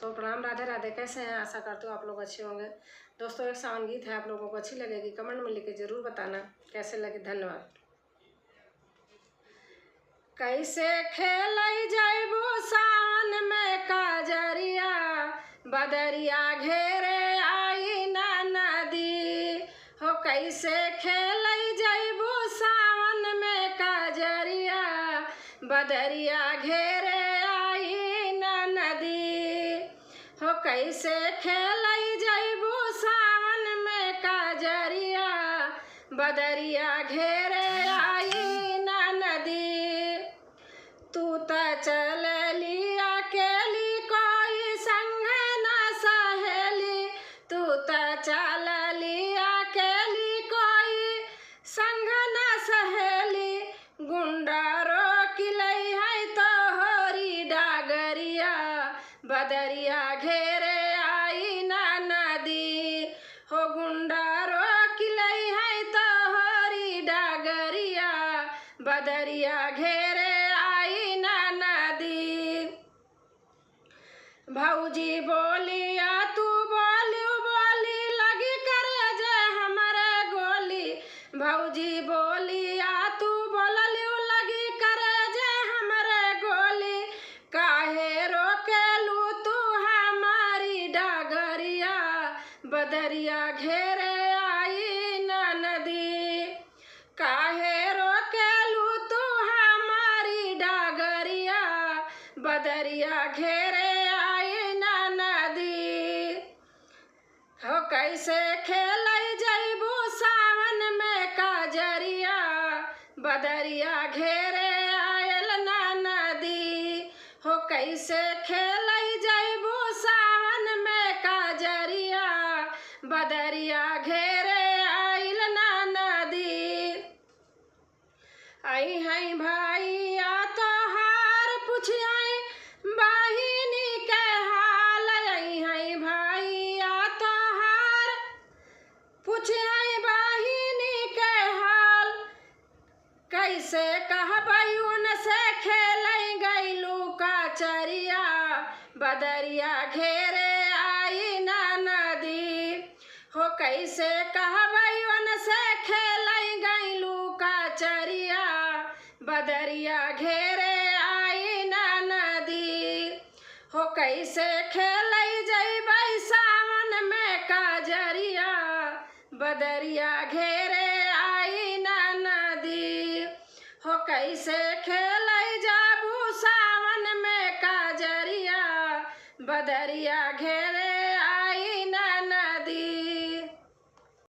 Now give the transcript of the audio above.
तो प्रणाम, राधे राधे। कैसे हैं? आशा करते हो आप लोग अच्छे होंगे। दोस्तों, एक सावन गीत है, आप लोगों को अच्छी लगेगी, कमेंट में लिख के ज़रूर बताना कैसे लगे। धन्यवाद। कैसे खेल जाइबो सावन में काजरिया, बदरिया घेरे आई ना नदी हो। कैसे खेल जाइबो सावन में काजरिया, बदरिया घेरे आई ना नदी हो। कैसे खेल जाइबो सावन में काजरिया, बदरिया घेरे आई ना नदी। तू त चल लिया अकेली, कोई संग न सहेली। तू त चल लिया अकेली, कोई संग न सहेली। गुंडा रोक लई है तोहरी डागरिया, बदरिया घेरे आई ना नदी हो। गुंडा रोक लई है तोहरी डागरिया, बदरिया घेरे आई ना नदी। भौजी बोलिया तू बोली बोली, लगी करे जे हमारे गोली। भौजी बोलिया तू बोलली, लगी करे जे हमारे गोली। काहे रोकेलू तू हमारी डागरिया, बदरिया घेरे आई ना नदी। काहे रोकेलू तू हमारी डागरिया, बदरिया घेरे आई ना नदी हो। कैसे खेल जाइबू सावन में काजरिया, बदरिया घेरे आयल ना नदी हो। कैसे खेल जाइबू सावन में काजरिया, बदरिया घेरे आयल ना नदी। आई है भैया तोहार पुछियाई बहिनी के हाल। आई है भैया तोहार पुछियाई बहिनी के हाल। कैसे कहबै उनसे खेल गइलू कचरिया, बदरिया घेरे आई ना नदी हो। कैसे कहबै उनसे खेल गइलू कचरिया, बदरिया घेरे आई ना नदी हो। कैसे खेल जइबै सावन में काजरिया, बदरिया घेरे आई ना नदी हो। कैसे खेल जाबू सावन में काजरिया, बदरिया घेरे